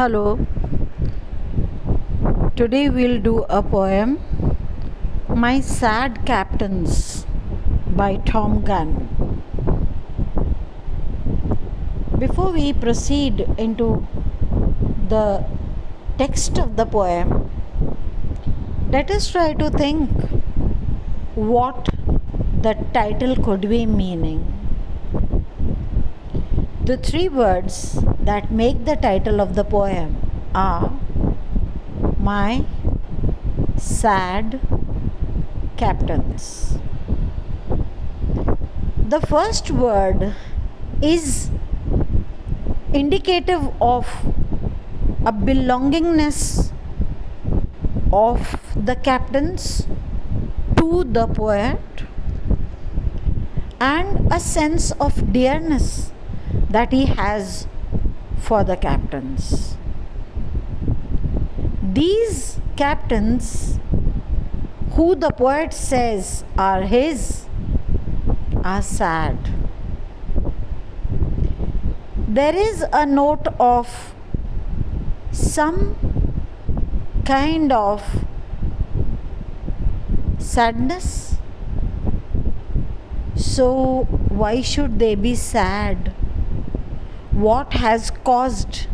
Hello, today we'll do a poem, My Sad Captains by Tom Gunn. Before we proceed into the text of the poem, let us try to think what the title could be meaning. The three words that make the title of the poem are My Sad Captains. The first word is indicative of a belongingness of the captains to the poet and a sense of dearness that he has for the captains. These captains, who the poet says are his, are sad. There is a note of some kind of sadness. So, why should they be sad? What has caused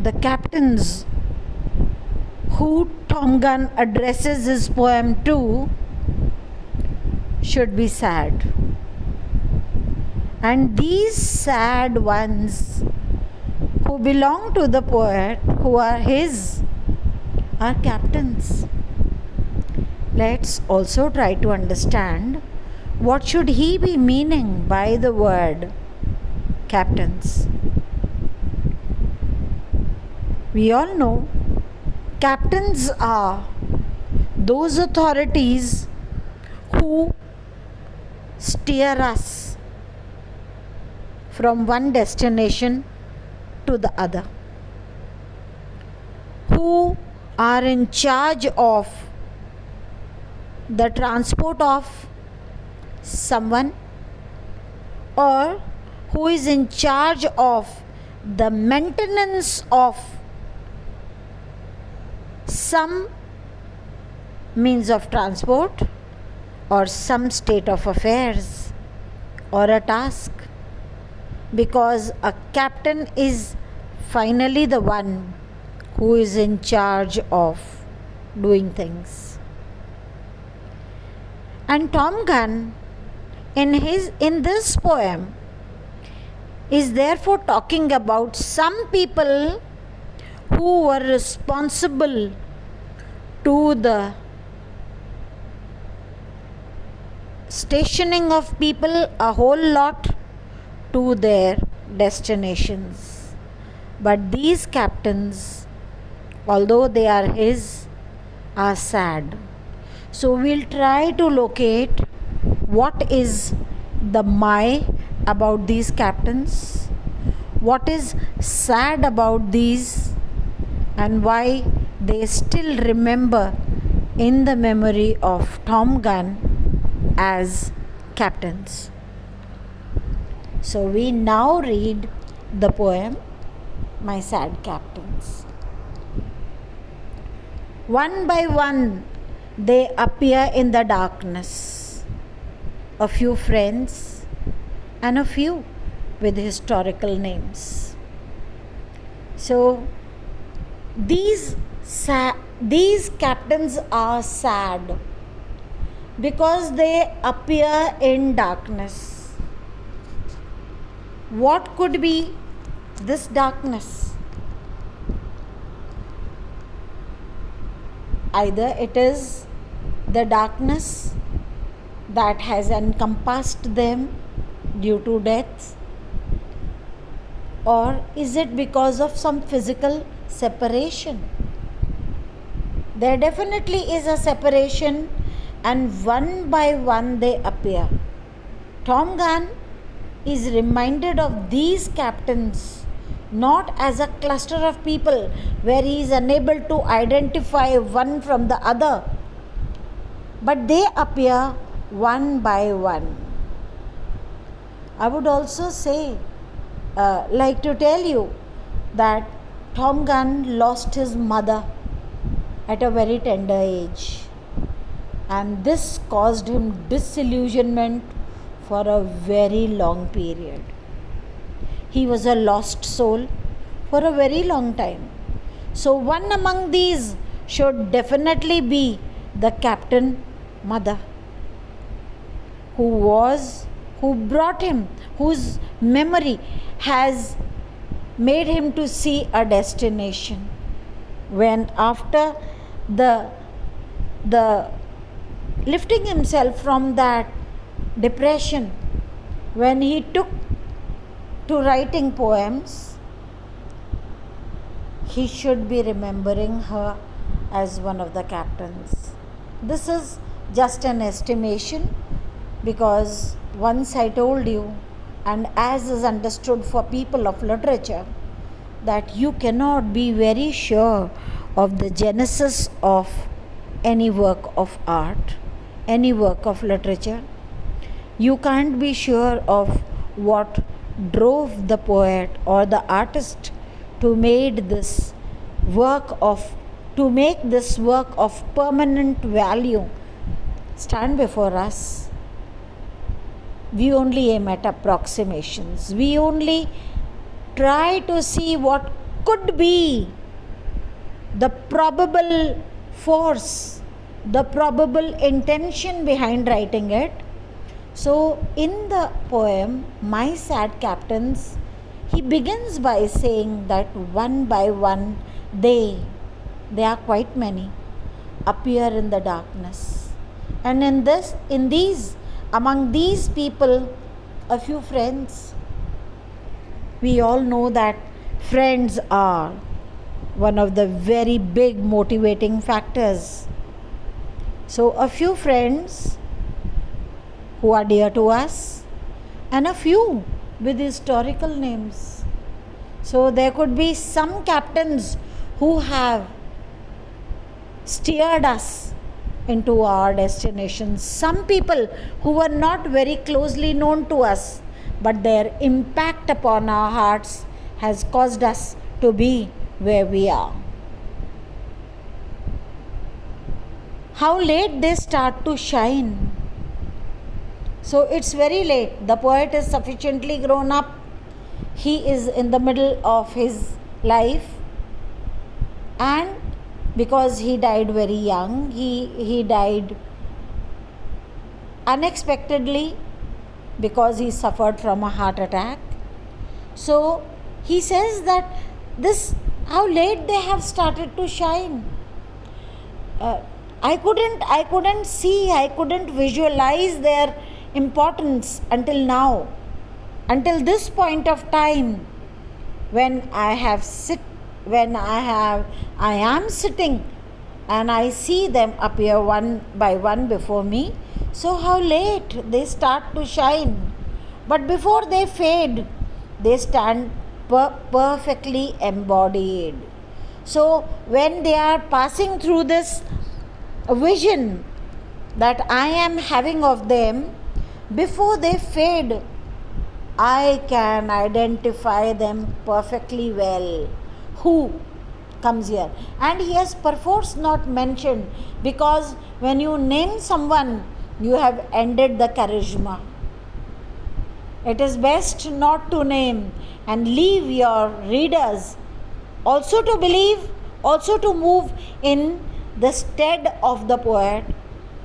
the captains who Tom Gunn addresses his poem to should be sad? And these sad ones who belong to the poet, who are his, are captains. Let's also try to understand what should he be meaning by the word captains. We all know captains are those authorities who steer us from one destination to the other, who are in charge of the transport of someone, or who is in charge of the maintenance of some means of transport or some state of affairs or a task, because a captain is finally the one who is in charge of doing things. And Tom Gunn in this poem is therefore talking about some people who were responsible to the stationing of people a whole lot to their destinations. But these captains, although they are his, are sad. So we'll try to locate what is the my about these captains, what is sad about these, and why they still remember in the memory of Tom Gunn as captains. So we now read the poem My Sad Captains. One by one they appear in the darkness, a few friends and a few with historical names. So these captains are sad because they appear in darkness. What could be this darkness? Either it is the darkness that has encompassed them due to death, or is it because of some physical separation? There definitely is a separation, and one by one they appear. Tom Gunn is reminded of these captains not as a cluster of people where he is unable to identify one from the other, but they appear one by one. I would also say, like to tell you that Tom Gunn lost his mother at a very tender age, and this caused him disillusionment for a very long period. He was a lost soul for a very long time. So, one among these should definitely be the Captain Mother, who brought him, whose memory has made him to see a destination. When after the lifting himself from that depression, when he took to writing poems, he should be remembering her as one of the captains. This is just an estimation, because once I told you, and as is understood for people of literature, that you cannot be very sure of the genesis of any work of art, any work of literature. You can't be sure of what drove the poet or the artist to make this work of permanent value stand before us. We only aim at approximations. We only try to see what could be the probable force, the probable intention behind writing it. So, in the poem, My Sad Captains, he begins by saying that one by one they are quite many, appear in the darkness. And among these people, a few friends. We all know that friends are one of the very big motivating factors. So, a few friends who are dear to us, and a few with historical names. So, there could be some captains who have steered us into our destinations. Some people who were not very closely known to us, but their impact upon our hearts has caused us to be where we are. How late they start to shine. So it's very late. The poet is sufficiently grown up. He is in the middle of his life, and because he died very young, he died unexpectedly because he suffered from a heart attack. So he says that how late they have started to shine. I couldn't see, I couldn't visualize their importance until now, until this point of time, when I am sitting and I see them appear one by one before me. So how late they start to shine. But before they fade, they stand perfectly embodied. So when they are passing through this vision that I am having of them, before they fade, I can identify them perfectly well. Who comes here? And he has perforce not mentioned, because when you name someone, you have ended the charisma. It is best not to name and leave your readers also to believe, also to move in the stead of the poet,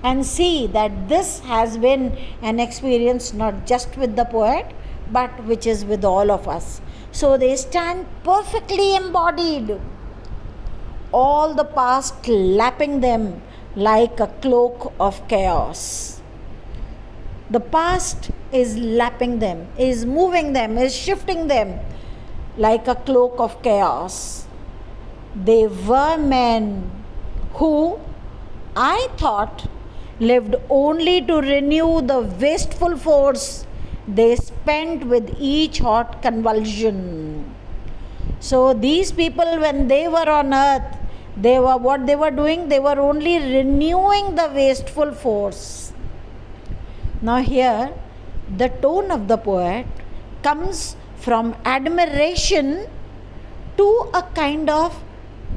and see that this has been an experience not just with the poet, but which is with all of us. So they stand perfectly embodied, all the past lapping them like a cloak of chaos. The past is lapping them, is moving them, is shifting them like a cloak of chaos. They were men who, I thought, lived only to renew the wasteful force they spent with each hot convulsion. So these people, when they were on earth, what they were doing? They were only renewing the wasteful force. Now here, the tone of the poet comes from admiration to a kind of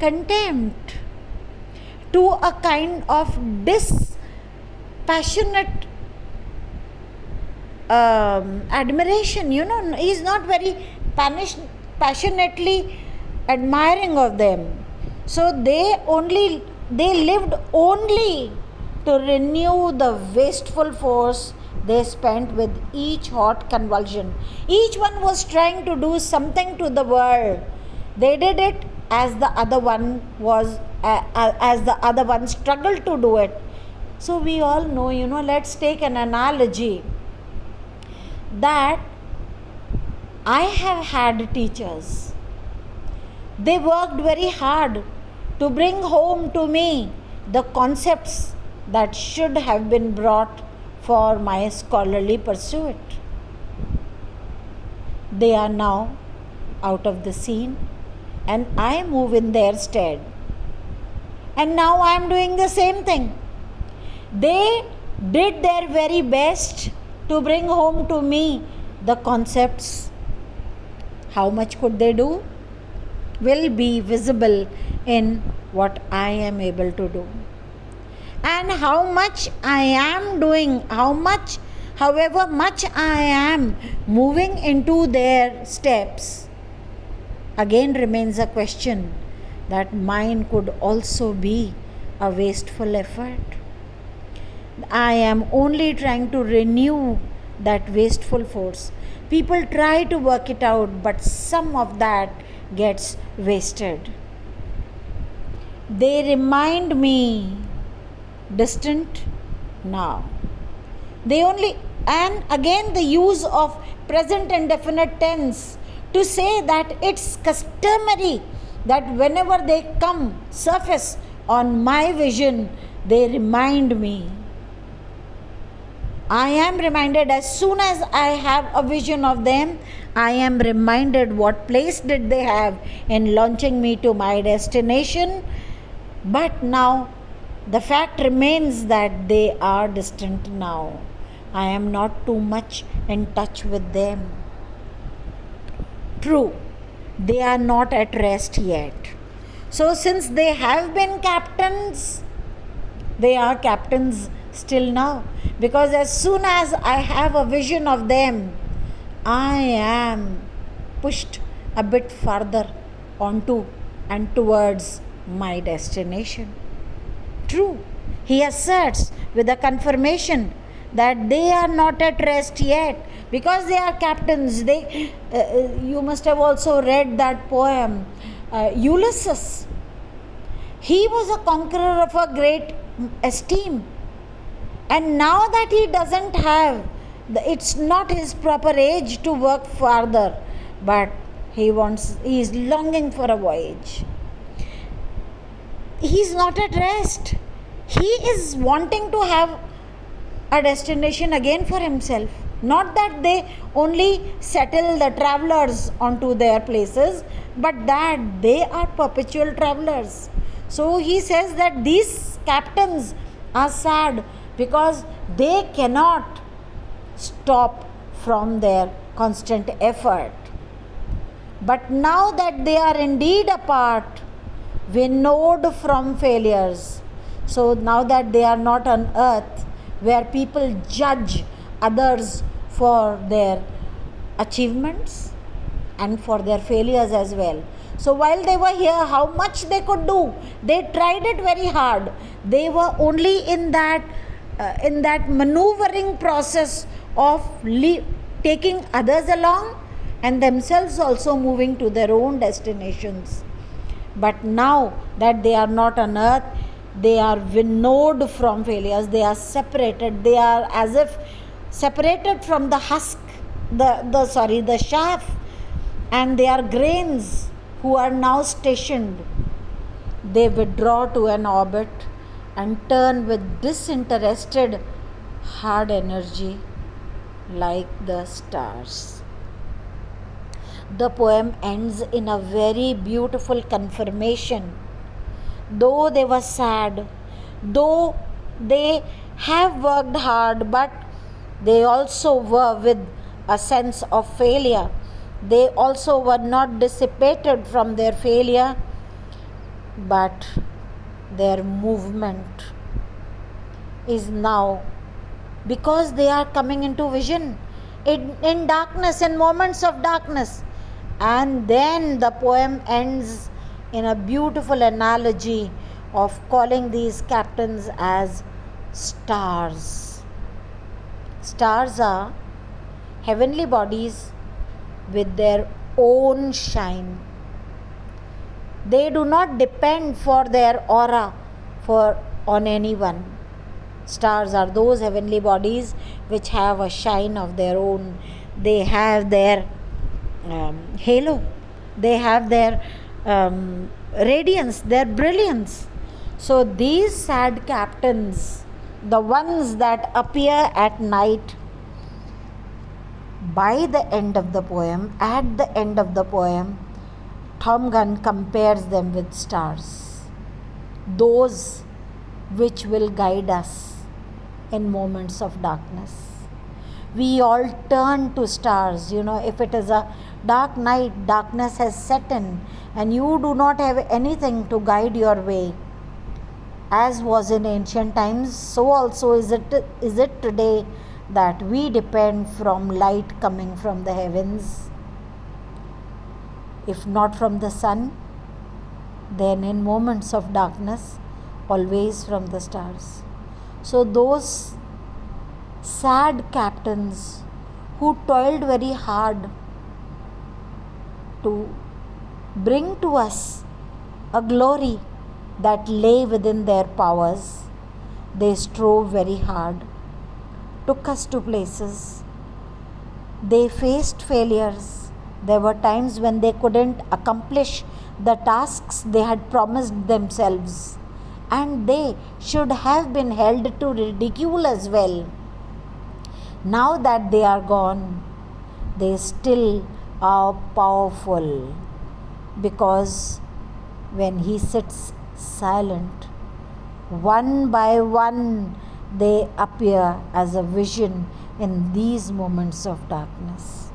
contempt, to a kind of dispassionate admiration. He's not very passionately admiring of them. So they lived only to renew the wasteful force they spent with each hot convulsion. Each one was trying to do something to the world. They did it as the other one struggled to do it. So we all know, let's take an analogy that I have had teachers. They worked very hard to bring home to me the concepts that should have been brought for my scholarly pursuit. They are now out of the scene and I move in their stead. And now I am doing the same thing. They did their very best to bring home to me the concepts. How much could they do? Will be visible in what I am able to do. And how much I am doing, however much I am moving into their steps, again remains a question that mine could also be a wasteful effort. I am only trying to renew that wasteful force. People try to work it out, but some of that gets wasted. They remind me distant now. And again the use of present indefinite tense to say that it's customary that whenever they surface on my vision, they remind me. I am reminded as soon as I have a vision of them, I am reminded what place did they have in launching me to my destination. But now the fact remains that they are distant now. I am not too much in touch with them. True, they are not at rest yet. So since they have been captains, they are captains still now. Because as soon as I have a vision of them, I am pushed a bit farther onto and towards my destination. True, he asserts with a confirmation that they are not at rest yet because they are captains. You must have also read that poem, Ulysses. He was a conqueror of a great esteem. And now that he doesn't have, it's not his proper age to work farther, but he is longing for a voyage. He is not at rest. He is wanting to have a destination again for himself. Not that they only settle the travelers onto their places, but that they are perpetual travelers. So he says that these captains are sad because they cannot stop from their constant effort. But now that they are indeed apart, winnowed from failures, so now that they are not on earth where people judge others for their achievements and for their failures as well. So while they were here, how much they could do, they tried it very hard. They were only in that maneuvering process of taking others along and themselves also moving to their own destinations. But now that they are not on earth, they are winnowed from failures. They are separated. They are as if separated from the husk, the chaff, and they are grains who are now stationed. They withdraw to an orbit and turn with disinterested hard energy like the stars. The poem ends in a very beautiful confirmation. Though they were sad, though they have worked hard, but they also were with a sense of failure. They also were not dissipated from their failure, but their movement is now, because they are coming into vision in darkness, in moments of darkness. And then the poem ends in a beautiful analogy of calling these captains as stars. Stars are heavenly bodies with their own shine. They do not depend for their aura on anyone. Stars are those heavenly bodies which have a shine of their own. They have their halo. They have their radiance, their brilliance. So these sad captains, the ones that appear at night, by the end of the poem, at the end of the poem, Tom Gunn compares them with stars, those which will guide us in moments of darkness. We all turn to stars. If it is a dark night, darkness has set in, and you do not have anything to guide your way, as was in ancient times, so also is it today, that we depend from light coming from the heavens. If not from the sun, then in moments of darkness, always from the stars. So those sad captains who toiled very hard to bring to us a glory that lay within their powers, they strove very hard, took us to places. They faced failures. There were times when they couldn't accomplish the tasks they had promised themselves, and they should have been held to ridicule as well. Now that they are gone, they still are powerful, because when he sits silent, one by one they appear as a vision in these moments of darkness.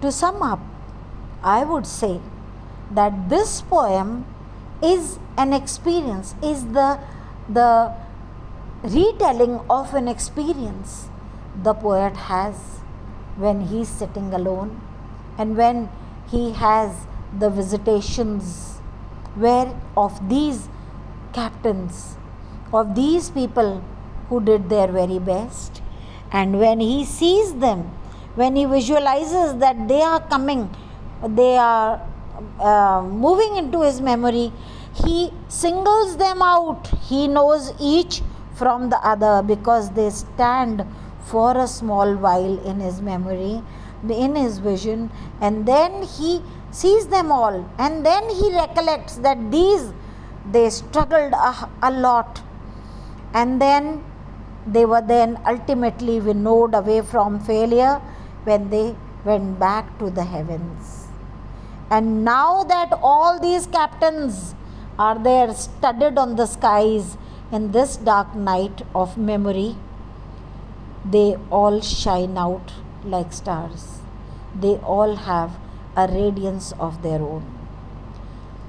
To sum up, I would say that this poem is an experience, is the retelling of an experience the poet has when he is sitting alone, and when he has the visitations where of these captains, of these people who did their very best, and when he sees them, when he visualizes that they are coming, they are moving into his memory, he singles them out. He knows each from the other, because they stand for a small while in his memory, in his vision, and then he sees them all, and then he recollects that they struggled a lot, and then they were then ultimately winnowed away from failure when they went back to the heavens. And now that all these captains are there studded on the skies in this dark night of memory, they all shine out like stars. They all have a radiance of their own.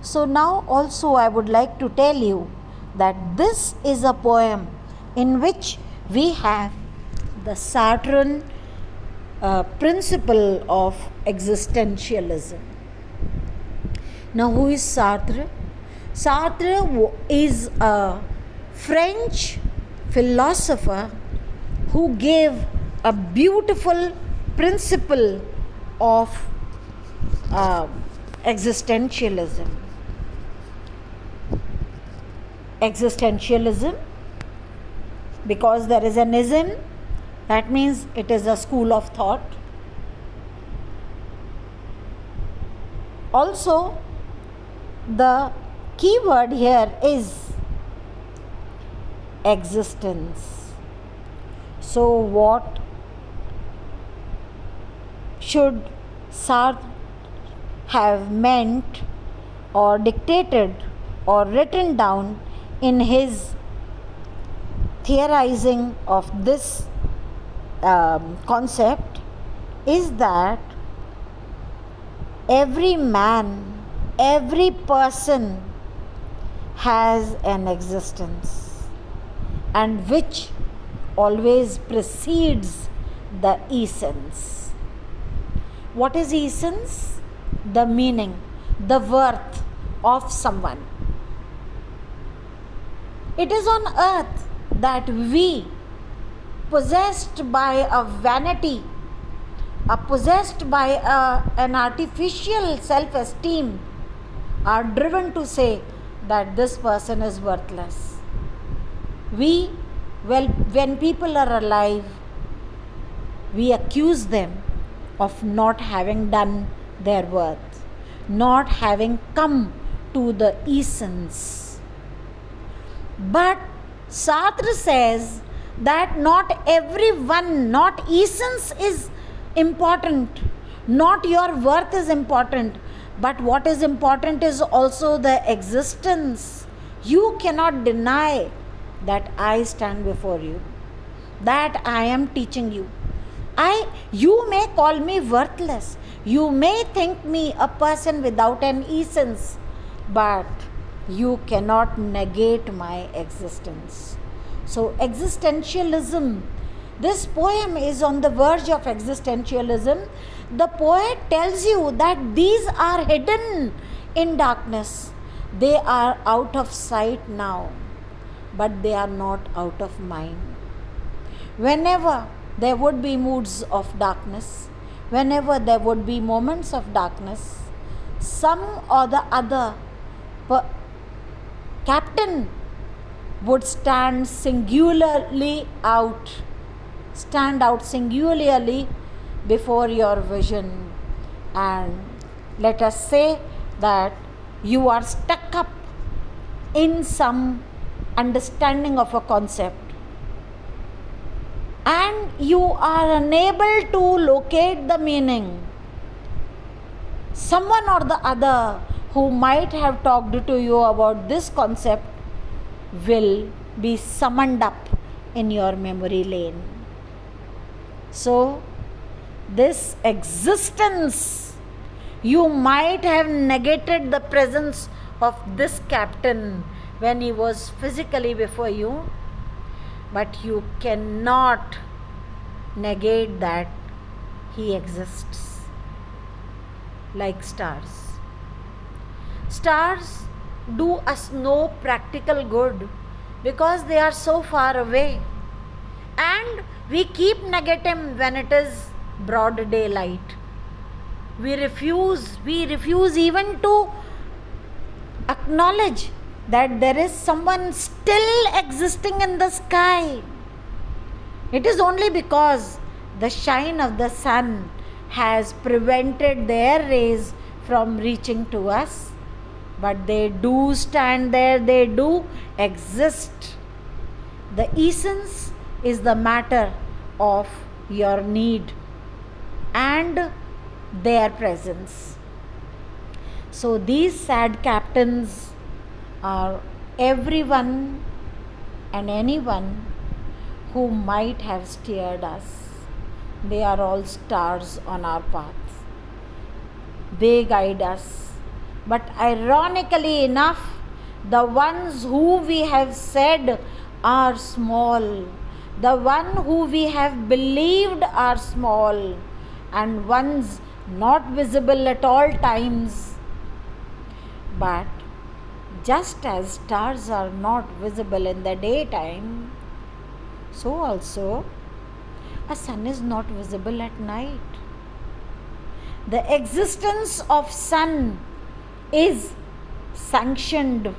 So now also I would like to tell you that this is a poem in which we have the Sartrean principle of existentialism. Now, who is Sartre? Sartre is a French philosopher who gave a beautiful principle of existentialism. Existentialism, because there is an ism, that means it is a school of thought. Also, the key word here is existence. So, what should Sartre have meant or dictated or written down in his theorizing of this concept? is that every man, every person has an existence, and which always precedes the essence. What is essence? The meaning, the worth of someone. It is on earth that we, possessed by a vanity, possessed by an artificial self-esteem, are driven to say that this person is worthless. When people are alive, we accuse them of not having done their worth, not having come to the essence. But Sartre says that not everyone, not essence is important, not your worth is important, but what is important is also the existence. You cannot deny that I stand before you, that I am teaching you. You may call me worthless, you may think me a person without an essence, but you cannot negate my existence. So existentialism, this poem is on the verge of existentialism. The poet tells you that these are hidden in darkness. They are out of sight now, but they are not out of mind. Whenever there would be moods of darkness, whenever there would be moments of darkness, some or the other captain would stand out singularly before your vision, and let us say that you are stuck up in some understanding of a concept and you are unable to locate the meaning. Someone or the other who might have talked to you about this concept will be summoned up in your memory lane. So, this existence, you might have negated the presence of this captain when he was physically before you, but you cannot negate that he exists like stars. Stars do us no practical good because they are so far away, and we keep negating when it is broad daylight. We refuse even to acknowledge that there is someone still existing in the sky. It is only because the shine of the sun has prevented their rays from reaching to us, but they do stand there, they do exist. The essence is the matter of your need and their presence. So these sad captains are everyone and anyone who might have steered us. They are all stars on our path. They guide us. But ironically enough, the ones who we have said are small, the one who we have believed are small, and ones not visible at all times. But just as stars are not visible in the daytime, so also a sun is not visible at night. The existence of sun is sanctioned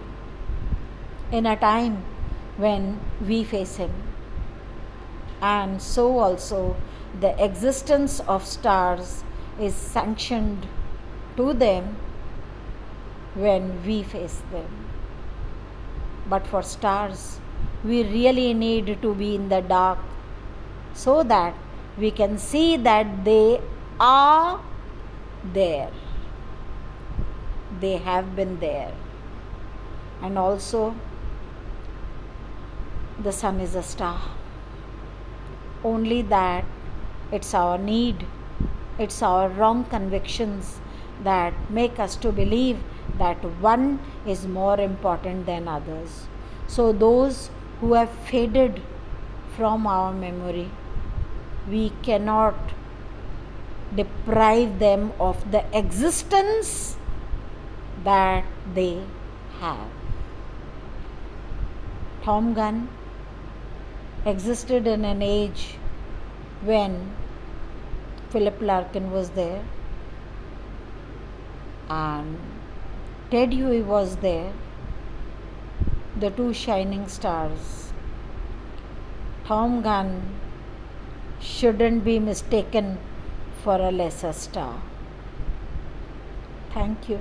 in a time when we face him, and so also the existence of stars is sanctioned to them when we face them. But for stars, we really need to be in the dark so that we can see that they are there. They have been there. And also, the sun is a star. Only that it's our need It's our wrong convictions that make us to believe that one is more important than others. So those who have faded from our memory, we cannot deprive them of the existence that they have. Tom Gunn existed in an age when Philip Larkin was there and Ted Huey was there, the two shining stars. Tom Gunn shouldn't be mistaken for a lesser star. Thank you.